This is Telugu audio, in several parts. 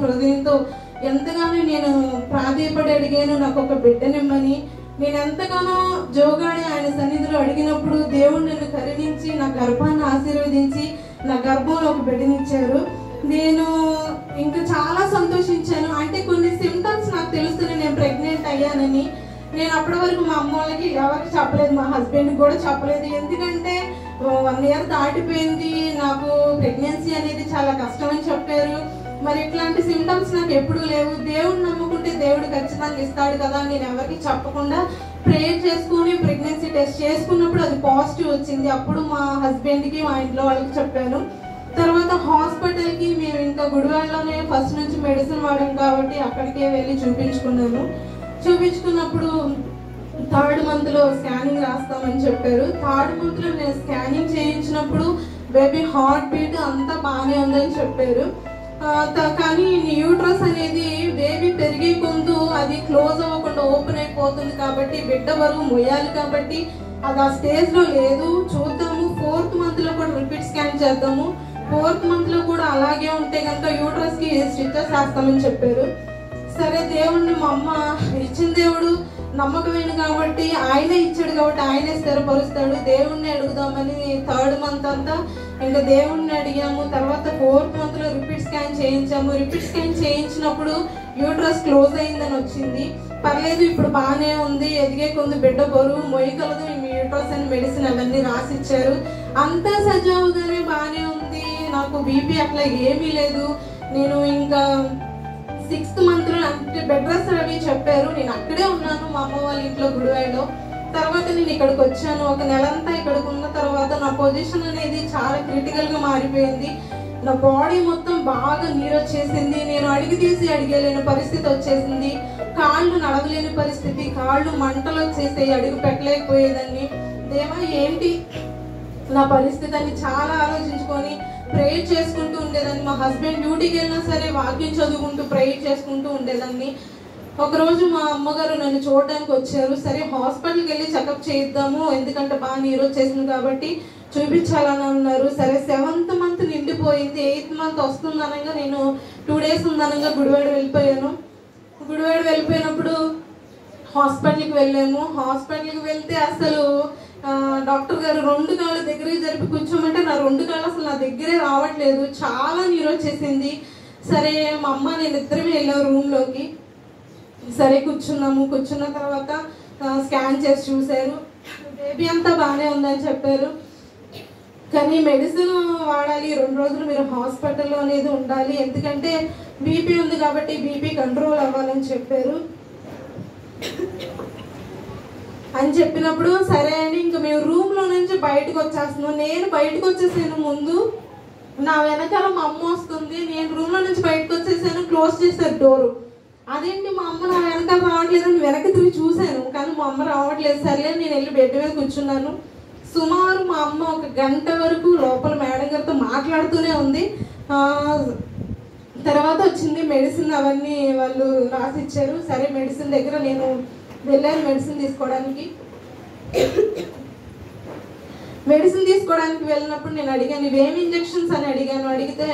హృదయంతో ఎంతగానో నేను ప్రాధేయపడి అడిగాను నాకు ఒక బిడ్డనిమ్మని. నేను ఎంతగానో జోగాడి ఆయన సన్నిధిలో అడిగినప్పుడు దేవుడు నన్ను కరుణించి నా గర్భాన్ని ఆశీర్వదించి నా గర్భంలో ఒక బిడ్డనిచ్చారు. నేను ఇంకా చాలా సంతోషించాను. అంటే కొన్ని సిమ్టమ్స్ నాకు తెలుస్తున్నాయి నేను ప్రెగ్నెంట్ అయ్యానని. నేను అప్పటి వరకు మా అమ్మ వాళ్ళకి ఎవరికి చెప్పలేదు, మా హస్బెండ్కి కూడా చెప్పలేదు. ఎందుకంటే 1 year దాటిపోయింది, నాకు ప్రెగ్నెన్సీ అనేది చాలా కష్టం అని చెప్పారు. మరి ఇట్లాంటి సిమ్టమ్స్ నాకు ఎప్పుడూ లేవు. దేవుడు నమ్ముకుంటే దేవుడు ఖచ్చితంగా ఇస్తాడు కదా. నేను ఎవరికి చెప్పకుండా ప్రేయర్ చేసుకుని ప్రెగ్నెన్సీ టెస్ట్ చేసుకున్నప్పుడు అది పాజిటివ్ వచ్చింది. అప్పుడు మా హస్బెండ్కి మా ఇంట్లో వాళ్ళకి చెప్పాను. తర్వాత హాస్పిటల్కి మేము ఇంకా గుడివాడలోనే ఫస్ట్ నుంచి మెడిసిన్ వాడాం కాబట్టి అక్కడికే వెళ్ళి చూపించుకున్నాను. చూపించుకున్నప్పుడు 3rd monthలో స్కానింగ్ రాస్తామని చెప్పారు. 3rd monthలో నేను స్కానింగ్ చేయించినప్పుడు బేబీ హార్ట్ బీట్ అంతా బాగానే ఉందని చెప్పారు. కానీ యూట్రస్ అనేది బేబీ పెరిగే కొందు అది క్లోజ్ అవ్వకుండా ఓపెన్ అయిపోతుంది కాబట్టి బిడ్డ బరువు మొయ్యాలి కాబట్టి అది ఆ స్టేజ్లో లేదు. చూద్దాము 4th monthలో కూడా రిపీట్ స్కాన్ చేద్దాము. 4th monthలో కూడా అలాగే ఉంటే కనుక యూట్రస్కి స్టిచెస్ వేస్తామని చెప్పారు. సరే దేవుడిని మా అమ్మ ఇచ్చిన దేవుడు నమ్మకమైన కాబట్టి ఆయనే ఇచ్చాడు కాబట్టి ఆయనే స్థిరపరుస్తాడు, దేవుణ్ణి అడుగుదామని 3rd month అంతా ఇంకా దేవుణ్ణి అడిగాము. తర్వాత 4th monthలో రిపీట్ స్కాన్ చేయించాము. రిపీట్ స్కాన్ చేయించినప్పుడు యూట్రస్ క్లోజ్ అయిందని వచ్చింది. పర్లేదు ఇప్పుడు బాగానే ఉంది, ఎదిగే కొంది బిడ్డ బరువు మొయ్యగలదు, మీ యూట్రస్ అని మెడిసిన్ అవన్నీ రాసిచ్చారు. అంతా సజావుగానే బాగానే ఉంది. నాకు బీపీ అట్లా ఏమీ లేదు. నేను ఇంకా 6th monthలో అంటే బెడ్ రెస్ట్ అవి చెప్పారు. నేను అక్కడే ఉన్నాను మా అమ్మ వాళ్ళ ఇంట్లో గుడివాడలో. తర్వాత నేను ఇక్కడికి వచ్చాను. 1 నెలంతా ఇక్కడికి ఉన్న తర్వాత నా పొజిషన్ అనేది చాలా క్రిటికల్గా మారిపోయింది. నా బాడీ మొత్తం బాగా నీరు వచ్చేసింది. నేను అడిగి తీసి అడిగలేని పరిస్థితి వచ్చేసింది. కాళ్ళు నడవలేని పరిస్థితి, కాళ్ళు మంటలు వచ్చేసాయి, అడుగు పెట్టలేకపోయేదాన్ని. దేవా ఏంటి నా పరిస్థితి అని చాలా ఆలోచించుకొని ప్రేయర్ చేసుకుంటూ ఉండేదాన్ని. మా హస్బెండ్ డ్యూటీకి వెళ్ళినా సరే వాక్యం చదువుకుంటూ ప్రేయర్ చేసుకుంటూ ఉండేదాన్ని. ఒకరోజు మా అమ్మగారు నన్ను చూడడానికి వచ్చారు. సరే హాస్పిటల్కి వెళ్ళి చెకప్ చేయిద్దాము, ఎందుకంటే బాగా నీరు వచ్చేసింది కాబట్టి చూపించాలని అన్నారు. సరే 7th month నిండిపోయింది. 8th month వస్తుందనగా నేను 2 days ఉందనగా గుడివాడ వెళ్ళిపోయాను. గుడివాడ వెళ్ళిపోయినప్పుడు హాస్పిటల్కి వెళ్ళాము. హాస్పిటల్కి వెళ్తే అసలు డాక్టర్ గారు 2 కాళ్ళు దగ్గరికి జరిపి కూర్చోమంటే నా 2 కాళ్ళు అసలు నా దగ్గరే రావట్లేదు, చాలా నీరు వచ్చేసింది. సరే మా అమ్మ నేను ఇద్దరమే వెళ్ళాము రూమ్లోకి. సరే కూర్చున్నాము. కూర్చున్న తర్వాత స్కాన్ చేసి చూశారు, బేబీ అంతా బాగానే ఉందని చెప్పారు. కానీ మెడిసిన్ వాడాలి, 2 రోజులు మీరు హాస్పిటల్లో అనేది ఉండాలి, ఎందుకంటే బీపీ ఉంది కాబట్టి బీపీ కంట్రోల్ అవ్వాలని చెప్పారు. అని చెప్పినప్పుడు సరే అని ఇంకా మేము రూమ్లో నుంచి బయటకు వచ్చేస్తున్నాం. నేను బయటకు వచ్చేసాను. ముందు నా వెనకాల మా అమ్మ వస్తుంది. నేను రూమ్లో నుంచి బయటకు వచ్చేసాను. క్లోజ్ చేశారు డోరు. అదేంటి మా అమ్మ నా వెనకాల రావట్లేదు అని వెనక్కి తిరిగి చూశాను, కానీ మా అమ్మ రావట్లేదు. సరే నేను వెళ్ళి బెడ్ మీద కూర్చున్నాను. సుమారు మా అమ్మ 1 గంట వరకు లోపల మేడం గారితో మాట్లాడుతూనే ఉంది. తర్వాత వచ్చింది మెడిసిన్ అవన్నీ వాళ్ళు రాసిచ్చారు. సరే మెడిసిన్ దగ్గర నేను వెళ్ళాను మెడిసిన్ తీసుకోవడానికి. మెడిసిన్ తీసుకోవడానికి వెళ్ళినప్పుడు నేను అడిగాను ఇవేమి ఇంజెక్షన్స్ అని అడిగాను. అడిగితే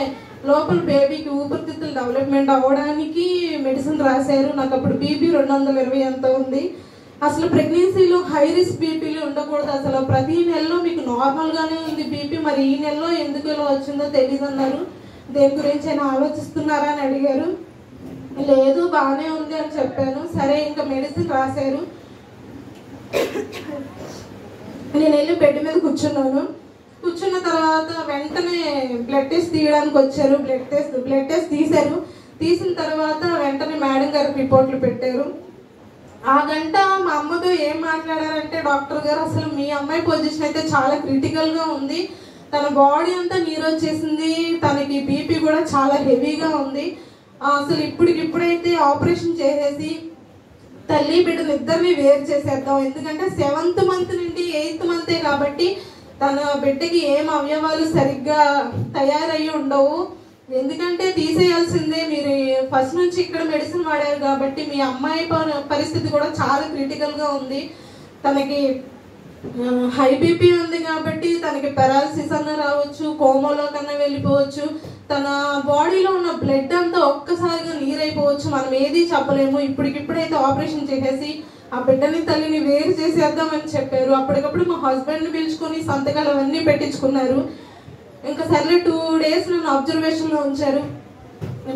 లోపల బేబీకి ఊపిరితిత్తులు డెవలప్మెంట్ అవ్వడానికి మెడిసిన్ రాశారు. నాకు అప్పుడు బీపీ 220 ఎంత ఉంది. అసలు ప్రెగ్నెన్సీలో హై రిస్క్ బీపీలు ఉండకూడదు, అసలు ప్రతి నెలలో మీకు నార్మల్గానే ఉంది బీపీ, మరి ఈ నెలలో ఎందుకు ఇలా వచ్చిందో తెలియదు అన్నారు. దేని గురించి అయినా ఆలోచిస్తున్నారా అని అడిగారు. లేదు బాగానే ఉంది అని చెప్పాను. సరే ఇంకా మెడిసిన్ రాశారు. నేను వెళ్ళి బెడ్ మీద కూర్చున్నాను. కూర్చున్న తర్వాత వెంటనే బ్లడ్ టెస్ట్ తీయడానికి వచ్చారు. బ్లడ్ టెస్ట్ తీశారు. తీసిన తర్వాత వెంటనే మేడం గారు రిపోర్ట్లు పెట్టారు. ఆ గంట మా అమ్మతో ఏం మాట్లాడారంటే డాక్టర్ గారు అసలు మీ అమ్మాయి పొజిషన్ అయితే చాలా క్రిటికల్గా ఉంది, తన బాడీ అంతా నీరు వచ్చేసింది, తనకి బీపీ కూడా చాలా హెవీగా ఉంది, అసలు ఇప్పుడైతే ఆపరేషన్ చేసేసి తల్లి బిడ్డలు ఇద్దరిని వేరు చేసేద్దాం, ఎందుకంటే 7th month నుండి 8th month కాబట్టి తన బిడ్డకి ఏం అవయవాలు సరిగ్గా తయారయ్యి ఉండవు, ఎందుకంటే తీసేయాల్సిందే, మీరు ఫస్ట్ నుంచి ఇక్కడ మెడిసిన్ వాడారు కాబట్టి మీ అమ్మాయి పరిస్థితి కూడా చాలా క్రిటికల్గా ఉంది, తనకి హై బీపీ ఉంది కాబట్టి తనకి పెరాలసిస్ అన్న రావచ్చు, కోమోలో కన్నా వెళ్ళిపోవచ్చు, తన బాడీలో ఉన్న బ్లడ్ అంతా ఒక్కసారిగా నీరైపోవచ్చు, మనం ఏది చెప్పలేము. ఇప్పటికిప్పుడైతే ఆపరేషన్ చేసేసి ఆ బిడ్డని తల్లిని వేరు చేసేద్దామని చెప్పారు. అప్పటికప్పుడు మా హస్బెండ్ని పిలుచుకొని సంతకాలు అవన్నీ పెట్టించుకున్నారు. ఇంకా సర్లే 2 days నన్ను అబ్జర్వేషన్లో ఉంచారు.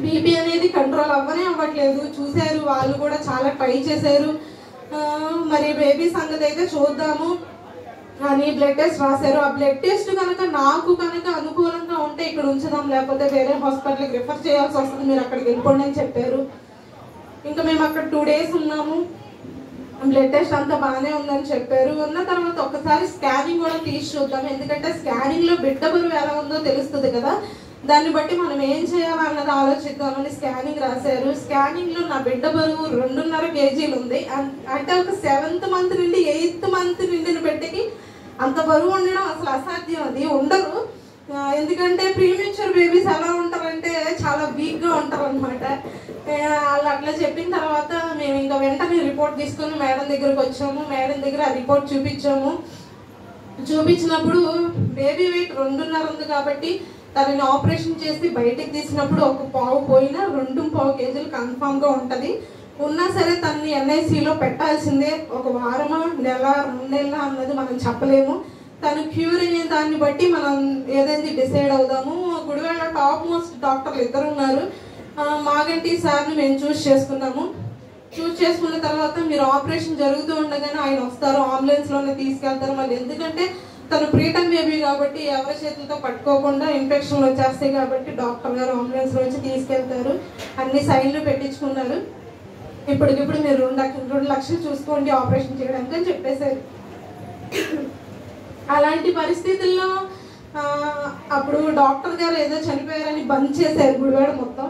బీపీ అనేది కంట్రోల్ అవ్వట్లేదు. చూశారు, వాళ్ళు కూడా చాలా ట్రై చేశారు. మరి బేబీ సంగతి అయితే చూద్దాము అని బ్లడ్ టెస్ట్ రాశారు. ఆ బ్లడ్ టెస్ట్ కనుక నాకు అనుకూలంగా ఉంటే ఇక్కడ ఉంచుదాం, లేకపోతే వేరే హాస్పిటల్కి రిఫర్ చేయాల్సి వస్తుంది, మీరు అక్కడికి వెళ్ళిపోండి అని చెప్పారు. ఇంకా మేము అక్కడ 2 days ఉన్నాము. బ్లడ్ టెస్ట్ అంతా బాగానే ఉందని చెప్పారు. ఉన్న తర్వాత ఒకసారి స్కానింగ్ కూడా తీసి చూద్దాం, ఎందుకంటే స్కానింగ్లో బిడ్డ బరువు ఎలా ఉందో తెలుస్తుంది కదా, దాన్ని బట్టి మనం ఏం చేయాలన్నది ఆలోచిద్దామని స్కానింగ్ రాశారు. స్కానింగ్లో నా బిడ్డ బరువు 2.5 kgs ఉంది. అంటే ఒక 7th month నుండి 8th month నిండిన బిడ్డకి అంత బరువు ఉండడం అసలు అసాధ్యం, అది ఉండరు. ఎందుకంటే ప్రీమెచ్యూర్ బేబీస్ ఎలా ఉంటారంటే చాలా వీక్గా ఉంటారు అనమాట. వాళ్ళు అట్లా చెప్పిన తర్వాత మేము ఇంకా వెంటనే రిపోర్ట్ తీసుకొని మేడం దగ్గరకు వచ్చాము. మేడం దగ్గర ఆ రిపోర్ట్ చూపించాము. చూపించినప్పుడు బేబీ వెయిట్ 2.5 ఉంది కాబట్టి తనని ఆపరేషన్ చేసి బయటికి తీసినప్పుడు 1 పావు పోయినా 2.5 kgs కన్ఫామ్గా ఉంటుంది. ఉన్నా సరే తనని NICలో పెట్టాల్సిందే. 1 వారమా, నెల, 2 నెలల అన్నది మనం చెప్పలేము. తను క్యూర్ అయ్యే దాన్ని బట్టి మనం ఏదైంది డిసైడ్ అవుదాము. గుడివాడ టాప్ మోస్ట్ డాక్టర్లు 2 ఉన్నారు. మాగంటి సార్ని మేము చూస్ చేసుకున్న తర్వాత మీరు ఆపరేషన్ జరుగుతూ ఉండగానే ఆయన వస్తారు, అంబులెన్స్లోనే తీసుకెళ్తారు. మళ్ళీ ఎందుకంటే తను ప్రీటర్మ్ బేబీ కాబట్టి ఎవరి చేతులతో పట్టుకోకుండా ఇన్ఫెక్షన్లు వచ్చేస్తాయి కాబట్టి డాక్టర్ గారు అంబులెన్స్లో వచ్చి తీసుకెళ్తారు. అన్ని సైన్లు పెట్టించుకున్నారు. ఇప్పటికిప్పుడు మీరు 2 లక్షలు చూసుకోండి ఆపరేషన్ చేయడానికి అని చెప్పేశారు. అలాంటి పరిస్థితుల్లో అప్పుడు డాక్టర్ గారు ఏదో చనిపోయారని బంద్ చేశారు గుడివాడ మొత్తం.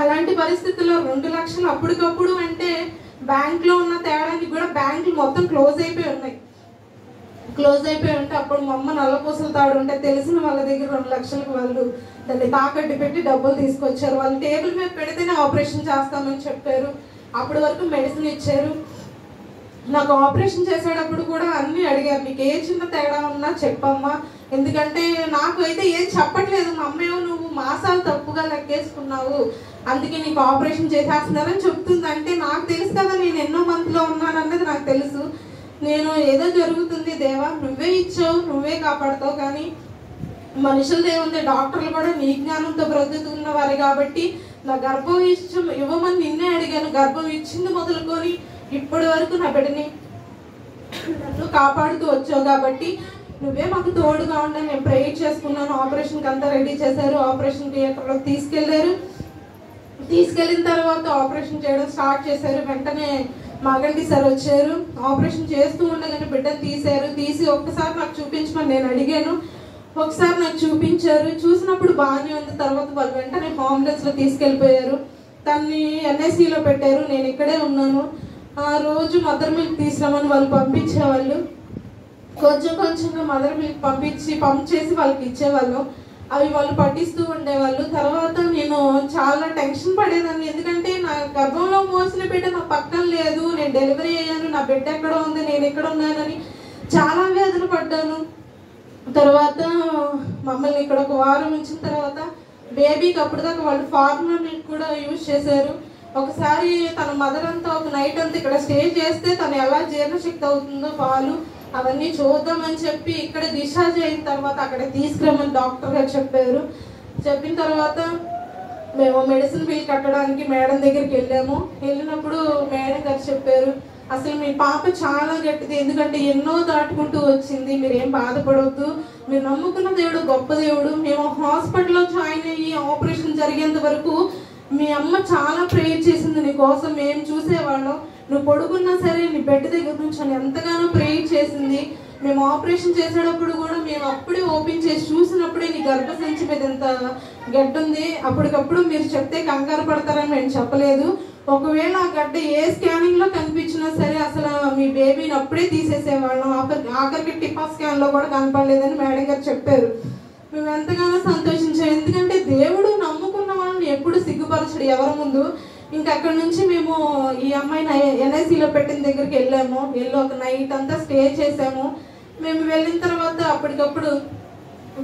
అలాంటి పరిస్థితుల్లో 2 లక్షలు అప్పటికప్పుడు అంటే బ్యాంక్లో ఉన్న తేడానికి కూడా బ్యాంకులు మొత్తం క్లోజ్ అయిపోయి ఉంటే అప్పుడు మా అమ్మ నల్లపూసలు తాడు ఉంటే తెలిసిన వాళ్ళ దగ్గర 2 లక్షలకు వాళ్ళు దాన్ని తాకట్టు పెట్టి డబ్బులు తీసుకొచ్చారు. వాళ్ళు టేబుల్ మీద పెడితేనే ఆపరేషన్ చేస్తామని చెప్పారు. అప్పటి వరకు మెడిసిన్ ఇచ్చారు. నాకు ఆపరేషన్ చేసేటప్పుడు కూడా అన్నీ అడిగారు, నీకు ఏ చిన్న తేడా ఉన్నా చెప్పమ్మా, ఎందుకంటే నాకు అయితే ఏం చెప్పట్లేదు. మా అమ్మేమో నువ్వు మాసాలు తప్పుగా లెక్కేసుకున్నావు, అందుకే నీకు ఆపరేషన్ చేసేస్తున్నారని చెప్తుంది. అంటే నాకు తెలుసు కదా నేను ఎన్నో మంత్లో ఉన్నాను అన్నది నాకు తెలుసు. నేను ఏదో జరుగుతుంది దేవా, నువ్వే ఇచ్చావు, నువ్వే కాపాడుతావు, కానీ మనుషులది ఏముంది, డాక్టర్లు కూడా నీ జ్ఞానంతో బ్రతుకుతున్న వారు కాబట్టి నా గర్భం ఇవ్వమని నిన్నే అడిగాను. గర్భం ఇచ్చింది మొదలుకొని ఇప్పటి వరకు నా బిడ్డని నన్ను కాపాడుతూ వచ్చావు కాబట్టి నువ్వే మాకు తోడుగా ఉండని నేను ప్రేయర్ చేసుకున్నాను. ఆపరేషన్కి అంతా రెడీ చేశారు. ఆపరేషన్ థియేటర్లోకి తీసుకెళ్ళిన తర్వాత ఆపరేషన్ చేయడం స్టార్ట్ చేశారు. వెంటనే మాగంటి సార్ వచ్చారు. ఆపరేషన్ చేస్తూ ఉండగానే బిడ్డను తీసి ఒక్కసారి నాకు చూపించమని నేను అడిగాను. ఒకసారి నాకు చూపించారు. చూసినప్పుడు బాగానే ఉంది. తర్వాత వాళ్ళు వెంటనే అంబులెన్స్లో తీసుకెళ్ళిపోయారు. తన్ని NICలో పెట్టారు. నేను ఇక్కడే ఉన్నాను. రోజు మదర్ మిల్క్ తీసుకురామని వాళ్ళు పంపించేవాళ్ళు. కొంచెంగా మదర్ మిల్క్ పంప్ చేసి వాళ్ళకి ఇచ్చేవాళ్ళు. అవి వాళ్ళు పట్టిస్తూ ఉండేవాళ్ళు. తర్వాత నేను చాలా టెన్షన్ పడేదాన్ని, ఎందుకంటే నా గర్భంలో మోసిన బిడ్డ నా పక్కన లేదు, నేను డెలివరీ అయ్యాను, నా బిడ్డ ఎక్కడ ఉంది, నేను ఎక్కడ ఉన్నానని చాలా వేదన పడ్డాను. తర్వాత మమ్మల్ని ఇక్కడ 1 వారం ఉంచిన తర్వాత బేబీకి అప్పటిదాకా వాళ్ళు ఫార్ములా మిల్క్ కూడా యూజ్ చేశారు. ఒకసారి తన మదర్ అంతా ఒక నైట్ అంతా ఇక్కడ స్టే చేస్తే తను ఎలా జీర్ణశక్తి అవుతుందో పాలు అవన్నీ చూద్దామని చెప్పి ఇక్కడ డిశ్చార్జ్ అయిన తర్వాత అక్కడ తీసుకురమ్మని డాక్టర్ గారు చెప్పారు. చెప్పిన తర్వాత మేము మెడిసిన్ బిల్ కట్టడానికి మేడం దగ్గరికి వెళ్ళినప్పుడు మేడం గారు చెప్పారు, అసలు మీ పాప చాలా గట్టిది, ఎందుకంటే ఎన్నో దాటుకుంటూ వచ్చింది, మీరేం బాధపడవద్దు, మీరు నమ్ముకున్న దేవుడు గొప్ప దేవుడు. మేము హాస్పిటల్లో జాయిన్ అయ్యి ఆపరేషన్ జరిగేంత వరకు మీ అమ్మ చాలా ప్రేయర్ చేసింది నీ కోసం, మేము చూసేవాళ్ళం. నువ్వు పడుకున్నా సరే నీ బెడ్ దగ్గర నుంచి ఎంతగానో ప్రేయర్ చేసింది. మేము ఆపరేషన్ చేసేటప్పుడు కూడా మేము అప్పుడే ఓపెన్ చేసి చూసినప్పుడే నీ గర్భసంచి మీద ఎంత గడ్డ ఉంది. అప్పటికప్పుడు మీరు చెప్తే కంగారు పడతారని మేము చెప్పలేదు. ఒకవేళ ఆ గడ్డ ఏ స్కానింగ్లో కనిపించినా సరే అసలు మీ బేబీని అప్పుడే తీసేసేవాళ్ళం. ఆఖరికి టిపా స్కాన్లో కూడా కనపడలేదని మేడం గారు చెప్పారు. మేము ఎంతగానో సంతోషించాం, ఎందుకంటే దేవుడు నమ్ముకున్న వాళ్ళని ఎప్పుడు సిగ్గుపరచడు ఎవరి ముందు. ఇంకా అక్కడ నుంచి మేము ఈ అమ్మాయిని NICలో పెట్టిన దగ్గరికి వెళ్ళి ఒక నైట్ అంతా స్టే చేసాము. మేము వెళ్ళిన తర్వాత అప్పటికప్పుడు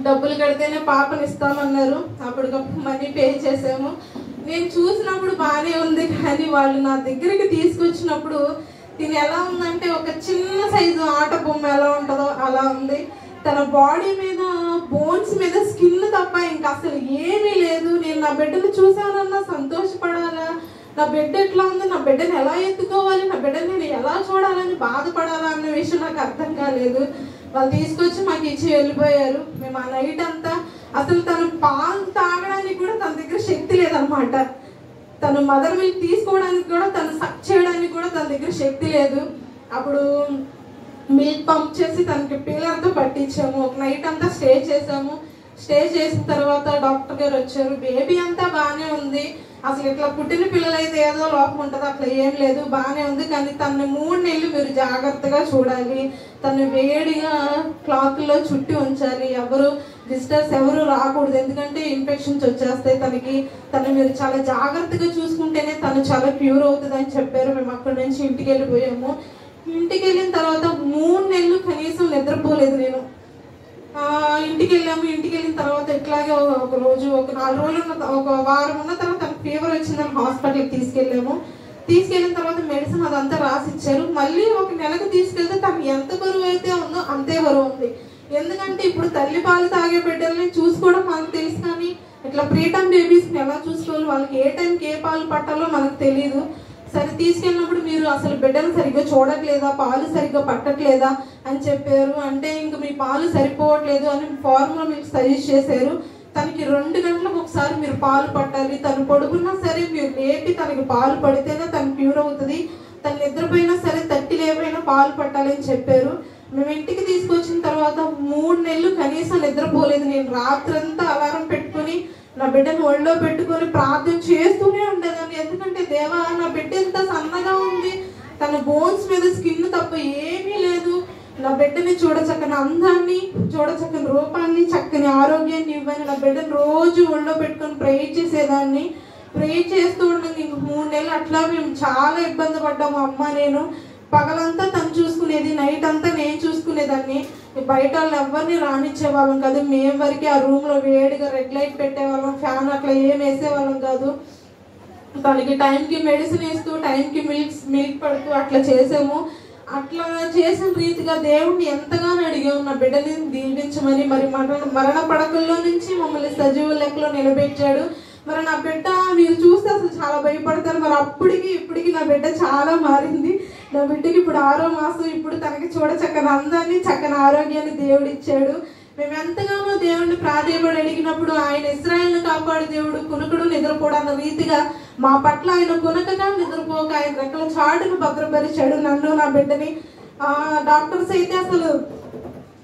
డబ్బులు కడితేనే పాపని ఇస్తామన్నారు. అప్పటికప్పుడు మనీ పే చేసాము. నేను చూసినప్పుడు బాగానే ఉంది, కానీ వాళ్ళు నా దగ్గరికి తీసుకొచ్చినప్పుడు తిని ఎలా ఉందంటే ఒక చిన్న సైజు ఆట బొమ్మ ఎలా ఉంటుందో అలా ఉంది. తన బాడీ మీద బోన్స్ మీద స్కిన్ తప్ప ఇంకా అసలు ఏమీ లేదు. నేను నా బిడ్డను చూసానన్నా సంతోషపడాలా, నా బిడ్డ ఎట్లా ఉంది, నా బిడ్డను ఎలా ఎత్తుకోవాలి, నా బిడ్డను నేను ఎలా చూడాలని బాధపడాలా అన్న విషయం నాకు అర్థం కాలేదు. వాళ్ళు తీసుకొచ్చి మాకు ఇచ్చి వెళ్ళిపోయారు. మేము ఆ నైట్ అంతా అసలు తను పాలు తాగడానికి కూడా తన దగ్గర శక్తి లేదనమాట. తను మదర్ మిల్క్ తీసుకోవడానికి కూడా, తను సక్ చేయడానికి కూడా తన దగ్గర శక్తి లేదు. అప్పుడు మిల్క్ పంప్ చేసి తనకి పిల్లలతో పట్టించాము. ఒక నైట్ అంతా స్టే చేసాము. స్టే చేసిన తర్వాత డాక్టర్ గారు వచ్చారు. బేబీ అంతా బాగానే ఉంది, అసలు ఇట్లా పుట్టిన పిల్లలైతే ఏదో లోపం ఉంటుంది, అట్లా ఏం లేదు, బాగానే ఉంది. కానీ తను 3 నెలలు మీరు జాగ్రత్తగా చూడాలి, తను వేడిగా క్లాత్లో చుట్టి ఉంచాలి, ఎవరు విజిటర్స్ ఎవరు రాకూడదు, ఎందుకంటే ఇన్ఫెక్షన్స్ వచ్చేస్తాయి తనకి. తను మీరు చాలా జాగ్రత్తగా చూసుకుంటేనే తను చాలా క్యూర్ అవుతుంది అని చెప్పారు. మేము అక్కడి నుంచి ఇంటికి వెళ్ళిపోయాము. ఇంటికి వెళ్ళిన తర్వాత 3 నెలలు కనీసం నిద్రపోలేదు నేను. ఇంటికి వెళ్ళాము. ఇంటికి వెళ్ళిన తర్వాత ఇట్లాగే ఒక రోజు, ఒక 4 రోజులు, ఒక వారం ఉన్న తర్వాత తనకు ఫీవర్ వచ్చిందని హాస్పిటల్కి తీసుకెళ్ళాము. తీసుకెళ్ళిన తర్వాత మెడిసిన్ అదంతా రాసిచ్చారు. మళ్ళీ ఒక నెలకు తీసుకెళ్తే తను ఎంత బరువు అయితే ఉందో అంతే బరువు ఉంది. ఎందుకంటే ఇప్పుడు తల్లి పాలు తాగే బిడ్డల్ని చూసుకోవడం మనకు తెలుసు, కానీ ఇట్లా ప్రీటర్మ్ బేబీస్ని ఎలా చూసుకోవాలి, వాళ్ళకి ఏ టైంకి ఏ పాలు పట్టాలో మనకు తెలియదు. సరే తీసుకెళ్ళినప్పుడు మీరు అసలు బిడ్డను సరిగ్గా చూడట్లేదా, పాలు సరిగ్గా పట్టట్లేదా అని చెప్పారు. అంటే ఇంక మీ పాలు సరిపోవట్లేదు అని ఫార్ములా మీకు సజెస్ట్ చేశారు. తనకి 2 గంటలకు ఒకసారి మీరు పాలు పట్టాలి, తను పడుకున్నా సరే మీరు లేపి తనకి పాలు పడితేనే తను క్యూర్ అవుతుంది, తను నిద్రపోయినా సరే తట్టి లేపైనా పాలు పట్టాలి అని చెప్పారు. మేము ఇంటికి తీసుకొచ్చిన తర్వాత 3 నెలలు కనీసం నిద్రపోలేదు. నేను రాత్రంతా అలారం పెట్టుకుని నా బిడ్డను ఒళ్ళో పెట్టుకొని ప్రార్థన చేస్తూనే ఉండేదాన్ని. ఎందుకంటే దేవా, నా బిడ్డ ఎంత సన్నగా ఉంది, తన బోన్స్ మీద స్కిన్ తప్ప ఏమీ లేదు, నా బిడ్డని చూడచక్కని అందాన్ని, చూడచక్కని రూపాన్ని, చక్కని ఆరోగ్యాన్ని ఇవ్వని నా బిడ్డను రోజు ఒళ్ళో పెట్టుకొని ప్రేయర్ చేసేదాన్ని. ప్రేయర్ చేస్తూ ఉండగా ఇంక 3 నెలలు అట్లా మేము చాలా ఇబ్బంది పడ్డాము. అమ్మ నేను పగలంతా తను చూసుకునేది, నైట్ అంతా నేను చూసుకునేదాన్ని. బయట వాళ్ళు ఎవరిని రానిచ్చేవాళ్ళం కాదు. మేము వరకు ఆ రూమ్లో వేడిగా రెడ్ లైట్ పెట్టేవాళ్ళం, ఫ్యాన్ అట్లా ఏం వేసేవాళ్ళం కాదు. తనకి టైంకి మెడిసిన్ వేస్తూ, టైంకి మిల్క్ పడుతూ అట్లా చేసాము. అట్లా చేసిన రీతిగా దేవుణ్ణి ఎంతగానో అడిగాము నా బిడ్డని దీవించమని. మరి మరణ పడకల్లో నుంచి మమ్మల్ని సజీవ లెక్కలో నిలబెట్టాడు. మరి నా బిడ్డ మీరు చూస్తే అసలు చాలా భయపడతారు. మరి అప్పటికి ఇప్పటికి నా బిడ్డ చాలా మారింది. నా బిడ్డకి ఇప్పుడు 6వ మాసం. ఇప్పుడు తనకి చక్కని అందాన్ని, చక్కని ఆరోగ్యాన్ని దేవుడు ఇచ్చాడు. మేము ఎంతగానో దేవుడిని ప్రాధేయపడి అడిగినప్పుడు ఆయన ఇశ్రాయేలును కాపాడు దేవుడు, కునుకుడు నిద్రపోడన్న రీతిగా మా పట్ల ఆయన కునకగా నిద్రపోక ఆయన రెక్కల చాటును భద్రపరిచాడు నన్ను, నా బిడ్డని. డాక్టర్స్ అయితే అసలు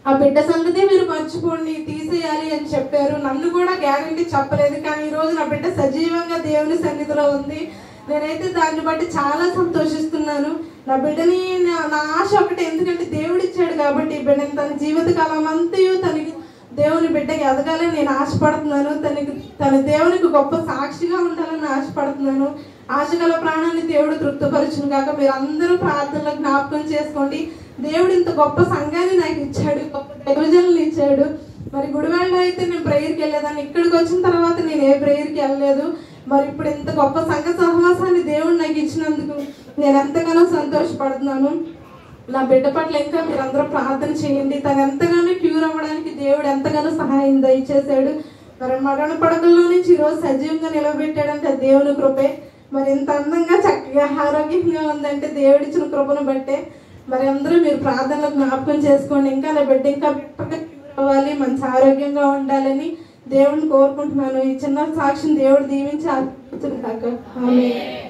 ఆ బిడ్డ సంగతి మీరు మర్చిపోండి, తీసేయాలి అని చెప్పారు. నన్ను కూడా గ్యారంటీ చెప్పలేదు. కానీ ఈరోజు నా బిడ్డ సజీవంగా దేవుని సన్నిధిలో ఉంది. నేనైతే దాన్ని బట్టి చాలా సంతోషిస్తున్నాను. నా బిడ్డని నా ఆశ ఒకటి, ఎందుకంటే దేవుడు ఇచ్చాడు కాబట్టి ఈ బిడ్డని తన జీవితకాలం అంతయు తనకి దేవుని బిడ్డకి ఎదగాలని నేను ఆశపడుతున్నాను. తన దేవునికి గొప్ప సాక్షిగా ఉండాలని ఆశపడుతున్నాను. ఆశగల ప్రాణాన్ని దేవుడు తృప్తిపరచును కాక. మీరు అందరూ ప్రార్థనలో జ్ఞాపకం చేసుకోండి. దేవుడు ఇంత గొప్ప సంఘాన్ని నాకు ఇచ్చాడు, గొప్ప దైవజనులు ఇచ్చాడు. మరి గుడివాడలో అయితే నేను ప్రేయర్కి వెళ్ళేదాన్ని, ఇక్కడికి వచ్చిన తర్వాత నేను ఏ ప్రేయర్కి వెళ్ళలేదు. మరి ఇప్పుడు ఇంత గొప్ప సంఘ సహవాసాన్ని దేవుడు నాకు ఇచ్చినందుకు నేను ఎంతగానో సంతోషపడుతున్నాను. నా బిడ్డ పట్ల ఇంకా మీరు అందరూ ప్రార్థన చేయండి. తను ఎంతగానో క్యూర్ అవ్వడానికి దేవుడు ఎంతగానో సహాయం దయచేశాడు. మరి మరణ పడకల్లో నుంచి ఈరోజు సజీవంగా నిలబెట్టాడంటే దేవుని కృపే. మరి ఇంత అందంగా చక్కగా ఆరోగ్యంగా ఉందంటే దేవుడిచ్చిన కృపను బట్టే. మరి అందరూ మీరు ప్రార్థనలో జ్ఞాపకం చేసుకోండి. ఇంకా నా బిడ్డ ఇంకా క్యూర్ అవ్వాలి, మంచి ఆరోగ్యంగా ఉండాలని దేవుడిని కోరుకుంటున్నాను. ఈ చిన్న సాక్షిని దేవుడు దీవించి ఆశీర్వదించును గాక. ఆమేన్.